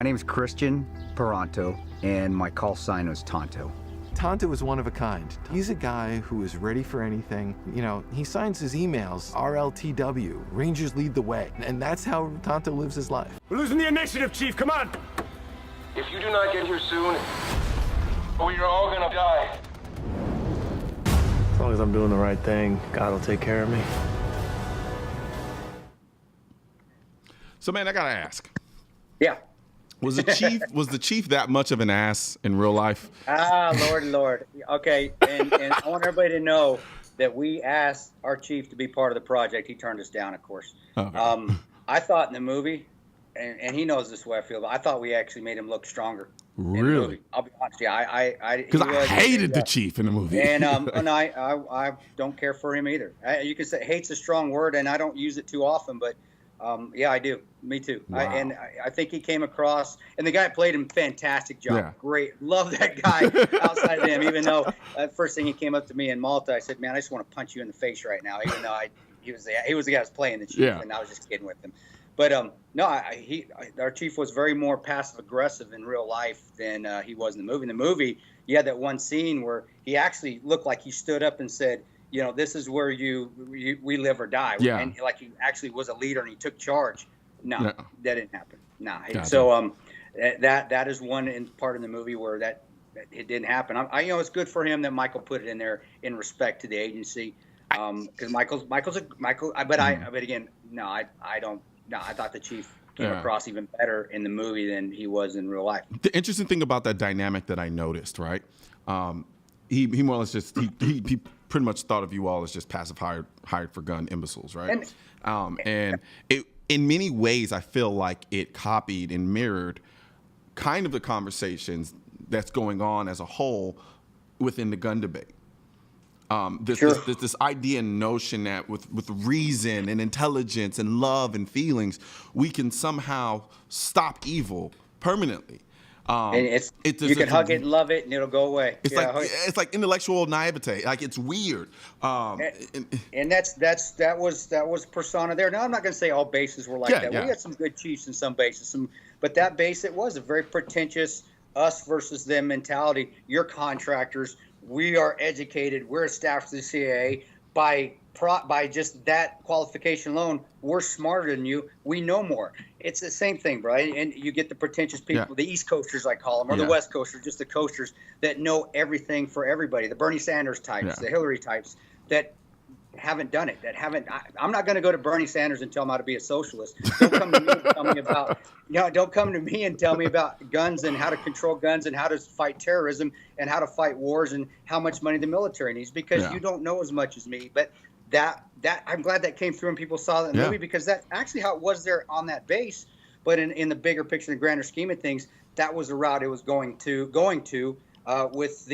My name is Christian Paronto, and my call sign was Tanto. Tanto is one of a kind. He's a guy who is ready for anything. You know, he signs his emails RLTW, Rangers lead the way. And that's how Tanto lives his life. We're losing the initiative, Chief. Come on. If you do not get here soon, we are all gonna die. As long as I'm doing the right thing, God will take care of me. So, man, I gotta ask. Yeah. Was the chief that much of an ass in real life? Lord. Okay, and I want everybody to know that we asked our chief to be part of the project. He turned us down, of course. Okay. I thought in the movie, and he knows this way I feel, but I thought we actually made him look stronger. Really? I'll be honest. Yeah, Because I hated the chief in the movie. And I don't care for him either. You can say hate's a strong word, and I don't use it too often, but yeah, I do. Me too. Wow. I think he came across, and the guy played him fantastic job. Yeah. Great. Love that guy outside of him, even though first thing he came up to me in Malta, I said, man, I just want to punch you in the face right now, even though he was the guy who was playing the chief, Yeah. and I was just kidding with him. But our chief was very more passive aggressive in real life than he was in the movie. In the movie, you had that one scene where he actually looked like he stood up and said, you know, this is where we live or die. Yeah. And like he actually was a leader and he took charge. No, that didn't happen. No. Gotcha. So that is one part in the movie where that it didn't happen. I it's good for him that Michael put it in there in respect to the agency. Because Michael. But again, no, I don't. No, I thought the chief came across even better in the movie than he was in real life. The interesting thing about that dynamic that I noticed, right? He more or less just he pretty much thought of you all as just passive hired for gun imbeciles, right? And it, in many ways, I feel like it copied and mirrored kind of the conversations that's going on as a whole within the gun debate. This idea and notion that with reason and intelligence and love and feelings, we can somehow stop evil permanently. And you can hug it and love it, and it'll go away. It's like intellectual naivete. Like, it's weird. And that was persona there. Now, I'm not going to say all bases were like that. Yeah. We had some good chiefs in some bases, but that base, it was a very pretentious us versus them mentality. You're contractors. We are educated. We're a staff to the CIA. By just that qualification alone, we're smarter than you. We know more. It's the same thing, bro. And you get the pretentious people, the East Coasters, I call them, or the West Coasters, just the coasters that know everything for everybody. The Bernie Sanders types, the Hillary types that haven't done it. I'm not going to go to Bernie Sanders and tell him how to be a socialist. Don't come to me and tell me about. Don't come to me and tell me about guns and how to control guns and how to fight terrorism and how to fight wars and how much money the military needs, because you don't know as much as me. But that I'm glad that came through and people saw that in the movie, because that's actually how it was there on that base. But in the bigger picture, the grander scheme of things, that was the route it was going to with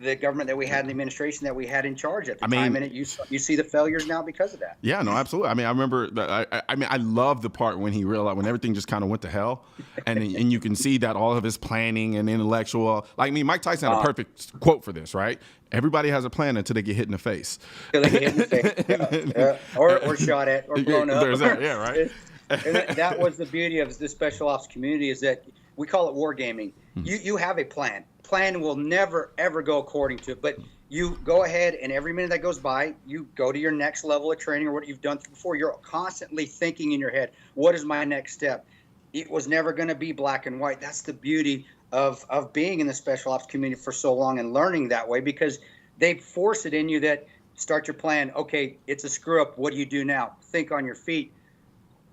the government that we had, and the administration that we had in charge at the time. And you see the failures now because of that. Yeah, no, absolutely. I mean, I remember that. I love the part when he realized, when everything just kind of went to hell, and you can see that all of his planning and intellectual. Like, Mike Tyson had a perfect quote for this, right? Everybody has a plan until they get hit in the face. Until they get hit in the face, or shot at, or blown up. There's that, right. And that was the beauty of the special ops community, is that we call it wargaming. You have a plan. Plan will never, ever go according to it, but you go ahead, and every minute that goes by, you go to your next level of training or what you've done before. You're constantly thinking in your head, what is my next step? It was never going to be black and white. That's the beauty of being in the special ops community for so long and learning that way, because they force it in you that start your plan. Okay, it's a screw up. What do you do now? Think on your feet.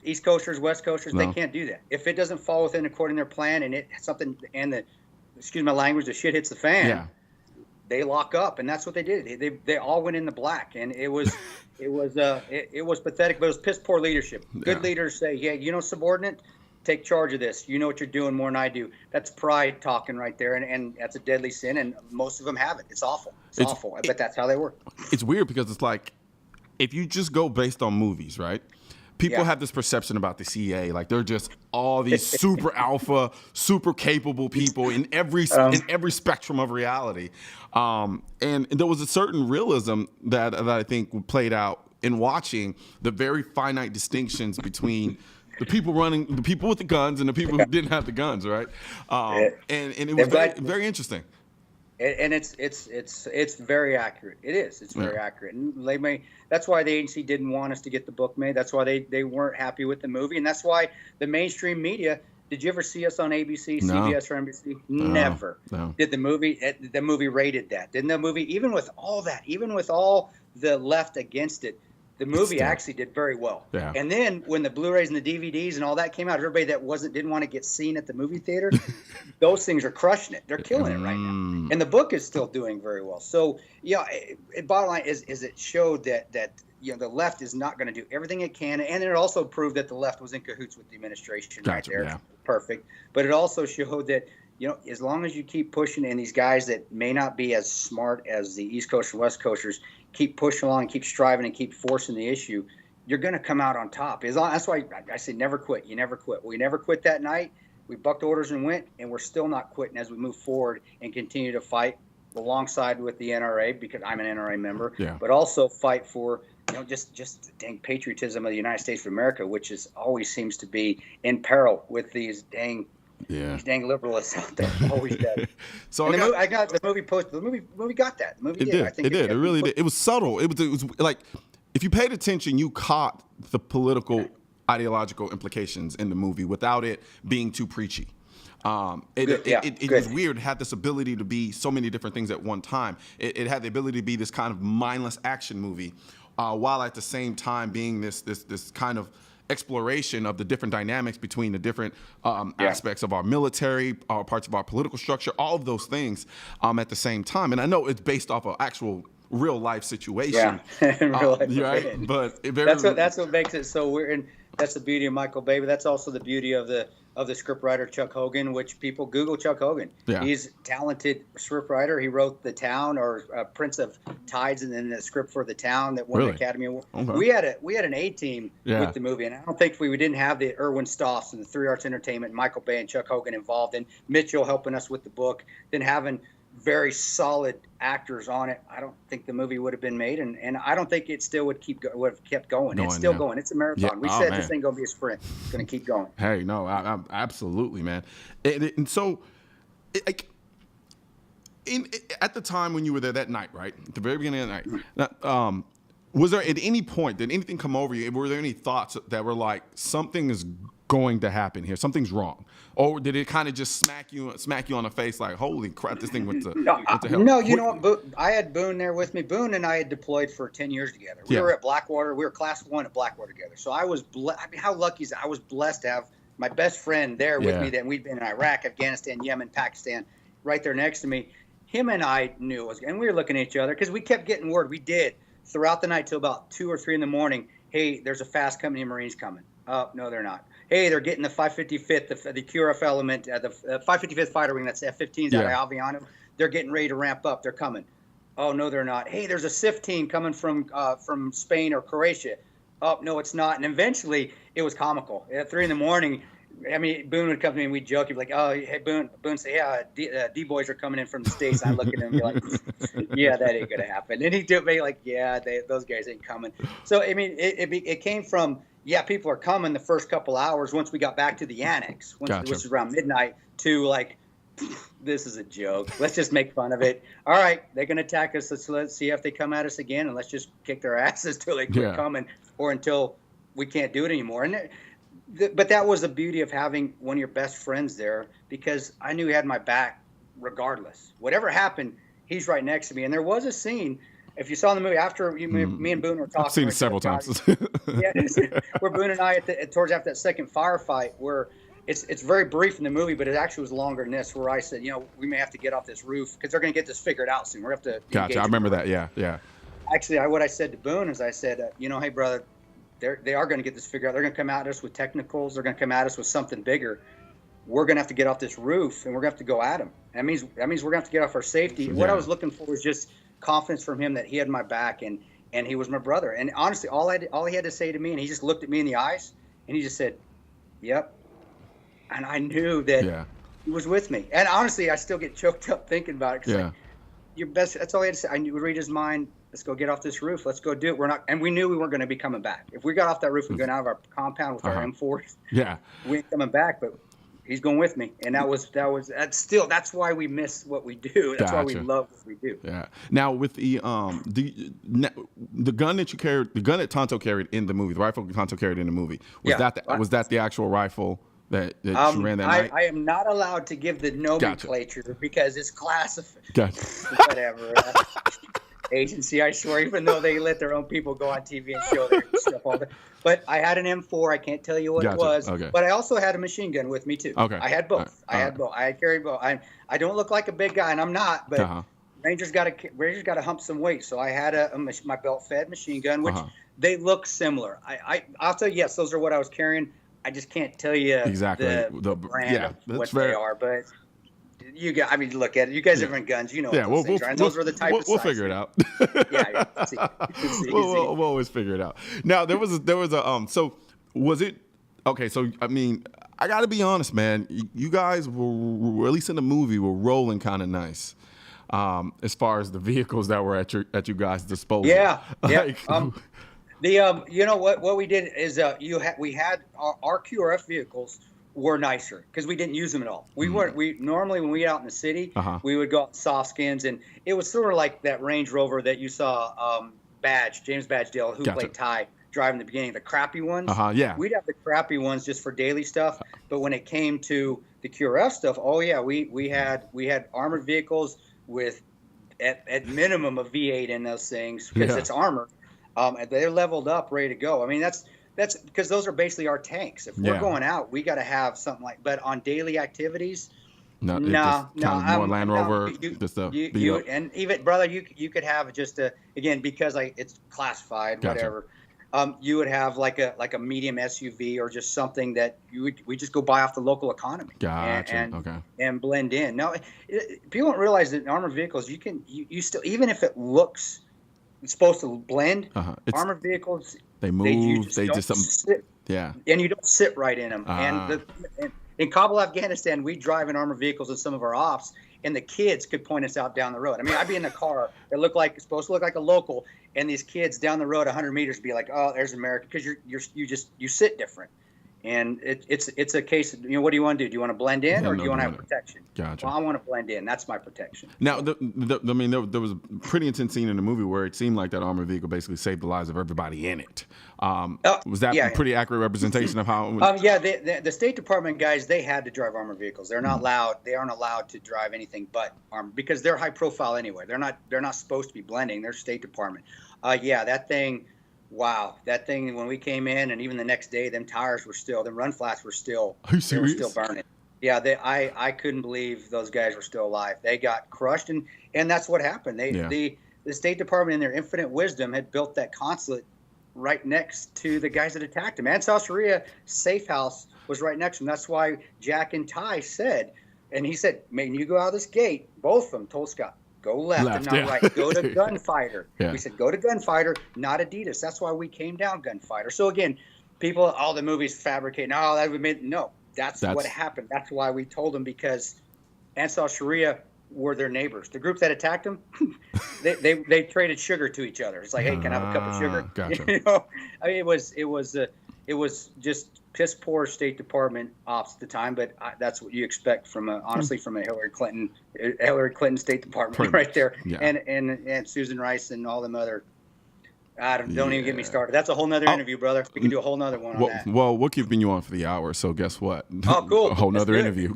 East Coasters, West Coasters, they can't do that. If it doesn't fall within according to their plan, and excuse my language, the shit hits the fan, they lock up, and that's what they did. They all went in the black, and it was pathetic, but it was piss poor leadership. Good leaders say, subordinate, take charge of this. You know what you're doing more than I do. That's pride talking right there, and that's a deadly sin, and most of them have it. It's awful. It's awful, but that's how they work. It's weird because it's like, if you just go based on movies, right? People have this perception about the CIA, like they're just all these super alpha, super capable people in every spectrum of reality. And there was a certain realism that I think played out in watching the very finite distinctions between the people running, the people with the guns, and the people who didn't have the guns, right? And it was very interesting. And it's very accurate. It is. It's very accurate. And that's why the agency didn't want us to get the book made. That's why they weren't happy with the movie, and that's why the mainstream media. Did you ever see us on ABC, CBS, or NBC? Never. No. Did the movie rated that? Didn't the movie, even with all that, even with all the left against it, the movie actually did very well. Yeah. And then when the Blu-rays and the DVDs and all that came out, everybody that didn't want to get seen at the movie theater, those things are crushing it. They're killing it right now. And the book is still doing very well. So, bottom line is it showed that the left is not going to do everything it can, and it also proved that the left was in cahoots with the administration right there. Yeah. Perfect. But it also showed that, as long as you keep pushing, and these guys that may not be as smart as the East Coast or West Coasters keep pushing along, keep striving, and keep forcing the issue, you're going to come out on top. That's why I say never quit. You never quit. We never quit that night. We bucked orders and went, and we're still not quitting as we move forward and continue to fight alongside with the NRA, because I'm an NRA member, but also fight for just the dang patriotism of the United States of America, which always seems to be in peril with these dang liberalists out there. Always does. So I got the movie posted. The movie got that. The movie did. I think it did. It really did. It was subtle. It was like, if you paid attention, you caught the political, ideological implications in the movie without it being too preachy. It was weird. It had this ability to be so many different things at one time. It had the ability to be this kind of mindless action movie, while at the same time being this kind of exploration of the different dynamics between the different aspects of our military, parts of our political structure, all of those things at the same time. And I know it's based off of actual real life situation, right? But that's what makes it so weird. And that's the beauty of Michael Bay, but that's also the beauty of the scriptwriter Chuck Hogan, which people Google Chuck Hogan. Yeah. He's a talented scriptwriter. He wrote The Town, or Prince of Tides, and then the script for The Town that won the Academy Award. Okay. We had an A team with the movie, and I don't think we didn't have the Erwin Stoffs and the 3 Arts Entertainment, Michael Bay and Chuck Hogan involved, and Mitchell helping us with the book, then having very solid actors on it. I don't think the movie would have been made, and I don't think it still would have kept going. It's still going. It's a marathon. Yeah. We said this ain't gonna be a sprint. It's gonna keep going. Hey, no, absolutely, man. And so, at the time when you were there that night, right, at the very beginning of the night, was there at any point, did anything come over you? Were there any thoughts that were like, something is going to happen here, something's wrong? Or did it kind of just smack you on the face like, holy crap, this thing went to hell? No, you know what? I had Boone there with me. Boone and I had deployed for 10 years together. We were at Blackwater. We were Class 1 at Blackwater together. So I was how lucky is that? I was blessed to have my best friend there with me. That we'd been in Iraq, Afghanistan, Yemen, Pakistan, right there next to me. Him and I knew it was, and we were looking at each other because we kept getting word. We did throughout the night till about 2 or 3 in the morning. Hey, there's a fast company of Marines coming. Oh, no, they're not. Hey, they're getting the 555th, the QRF element, the 555th fighter wing, that's F-15s out of Aviano. They're getting ready to ramp up. They're coming. Oh, no, they're not. Hey, there's a SIF team coming from Spain or Croatia. Oh, no, it's not. And eventually, it was comical. At 3 in the morning, I mean, Boone would come to me and we'd joke. He'd be like, oh, hey, Boone say, yeah, D-boys are coming in from the States. And I look at him and be like, yeah, that ain't going to happen. And he'd do me like, yeah, those guys ain't coming. So, I mean, it came from, yeah, people are coming the first couple hours once we got back to the annex, which was around midnight, to like, this is a joke. Let's just make fun of it. All right, they're going to attack us. Let's see if they come at us again, and let's just kick their asses till they quit coming or until we can't do it anymore. And but that was the beauty of having one of your best friends there, because I knew he had my back regardless. Whatever happened, he's right next to me. And there was a scene, if you saw in the movie, after me and Boone were talking. I've seen it several times. Where Boone and I, towards after that second firefight, where it's very brief in the movie, but it actually was longer than this, where I said, we may have to get off this roof because they're going to get this figured out soon. We're going to have to. Gotcha. I remember that. Yeah. Actually, what I said to Boone is I said, hey, brother, they are going to get this figured out. They're going to come at us with technicals. They're going to come at us with something bigger. We're going to have to get off this roof, and we're going to have to go at them. That means we're going to have to get off our safety. Yeah. What I was looking for was just confidence from him that he had my back, and he was my brother. And honestly, all he had to say to me, and he just looked at me in the eyes, and he just said, yep. And I knew that he was with me. And honestly, I still get choked up thinking about it. Like, your best. That's all he had to say. I knew, read his mind. let's go get off this roof. Let's go do it. We're not, and we knew we weren't going to be coming back. If we got off that roof and going out of our compound with our M4s, we ain't coming back. But he's going with me, and that's why we miss what we do. That's why we love what we do. Yeah. Now with the gun that you carried, the gun that Tanto carried in the movie, the rifle Tanto carried in the movie, was that the actual rifle that you ran that night? I am not allowed to give the nomenclature because it's classified. Whatever. Agency, I swear, even though they let their own people go on TV and show their stuff all day. But I had an M4. I can't tell you what it was. Okay. But I also had a machine gun with me too. Okay. I had both. I had both. I carried both. I don't look like a big guy, and I'm not. But Rangers got to hump some weight. So I had my belt-fed machine gun, which they look similar. I'll tell you, yes, those are what I was carrying. I just can't tell you exactly the brand of what they are, but. Look at it. You guys have run guns. You know those things, right? Those were the type of We'll figure it out. We'll always figure it out. Now, there was a so was it, okay, so, I mean, I got to be honest, man. You guys were, at least in the movie, were rolling kind of nice as far as the vehicles that were at you guys' disposal. Yeah, you know what we did is we had our QRF vehicles were nicer because we didn't use them at all. We normally when we were out in the city, we would go out in soft skins, and it was sort of like that Range Rover that you saw James Badgedale, who played Ty, driving the beginning, the crappy ones. We'd have the crappy ones just for daily stuff, but when it came to the QRF stuff, we had armored vehicles with at minimum a V8 in those things because it's armored. And they're leveled up, ready to go. I mean, that's because those are basically our tanks. If we're going out, we got to have something like. But on daily activities, no, more Land Rover. And even brother, you could have just again because it's classified, whatever. You would have like a medium SUV or just something that we just go buy off the local economy. And blend in. No, people don't realize that in armored vehicles you still, even if it looks. It's supposed to blend. Armored vehicles, they move. They just sit, and you don't sit right in them. And in Kabul, Afghanistan, we drive in armored vehicles in some of our ops, and the kids could point us out down the road. I mean, I'd be in a car that it's supposed to look like a local, and these kids down the road 100 meters be like, "Oh, there's America," because you sit different. And it's a case of, what do you want to do? Do you want to blend in or do you want to have protection? Gotcha. Well, I want to blend in. That's my protection. Now, there was a pretty intense scene in the movie where it seemed like that armored vehicle basically saved the lives of everybody in it. Was that a pretty accurate representation of how? The State Department guys, they had to drive armored vehicles. They're not allowed. They aren't allowed to drive anything but armored because they're high profile anyway. They're not supposed to be blending. They're State Department. That thing. Wow, that thing when we came in, and even the next day, them tires were still, them run flats were still, Are you serious? They were still burning. Yeah, I couldn't believe those guys were still alive. They got crushed, and that's what happened. The State Department, in their infinite wisdom, had built that consulate right next to the guys that attacked him. And South Korea safe house was right next to him. That's why Jack and Ty said, and he said, "Man, you go out of this gate." Both of them told Scott, "Go left and not right. Go to Gunfighter." We said, "Go to Gunfighter, not Adidas." That's why we came down Gunfighter. So again, people, all the movies fabricate. That's what happened. That's why we told them, because Ansar Sharia were their neighbors. The group that attacked them, they traded sugar to each other. It's like, "Hey, can I have a cup of sugar?" Gotcha. I mean, it was just piss poor State Department ops at the time, but that's what you expect from honestly from a Hillary Clinton State Department right there, and Susan Rice and all them other. Don't even get me started. That's a whole nother interview, brother. We can do a whole nother one on that. Well, we're keeping you on for the hour, so guess what? Oh, cool. A whole nother interview.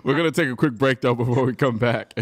We're gonna take a quick break though before we come back.